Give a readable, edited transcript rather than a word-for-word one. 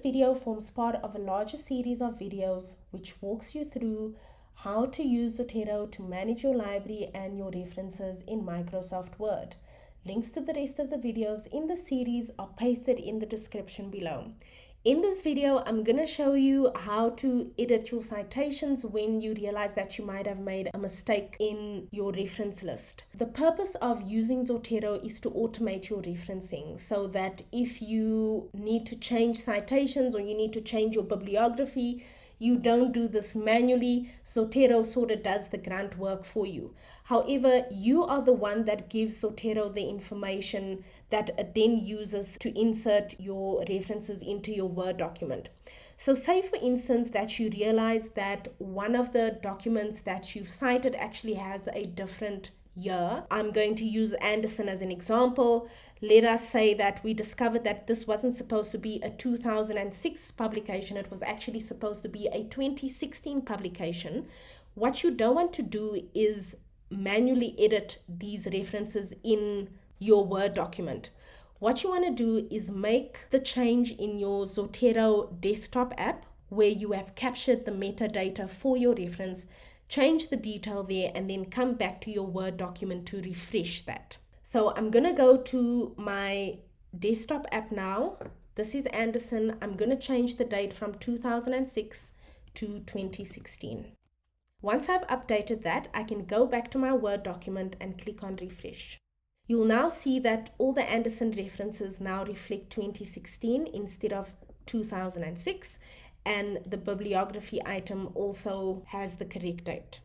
video forms part of a larger series of videos which walks you through how to use Zotero to manage your library and your references in Microsoft Word. Links to the rest of the videos in the series are pasted in the description below. In this video, I'm going to show you how to edit your citations when you realize that you might have made a mistake in your reference list. The purpose of using Zotero is to automate your referencing so that if you need to change citations or you need to change your bibliography, you don't do this manually. Zotero sort of does the grunt work for you. However, you are the one that gives Zotero the information that it then uses to insert your references into your Word document. So say for instance that you realize that one of the documents that you've cited actually has a different year. I'm going to use Anderson as an example. Let us say that we discovered that this wasn't supposed to be a 2006 publication. It was actually supposed to be a 2016 publication. What you don't want to do is manually edit these references in your Word document. What you want to do is make the change in your Zotero desktop app where you have captured the metadata for your reference, change the detail there, and then come back to your Word document to refresh that. So I'm going to go to my desktop app now. This is Anderson. I'm going to change the date from 2006 to 2016. Once I've updated that, I can go back to my Word document and click on refresh. You'll now see that all the Anderson references now reflect 2016 instead of 2006, and the bibliography item also has the correct date.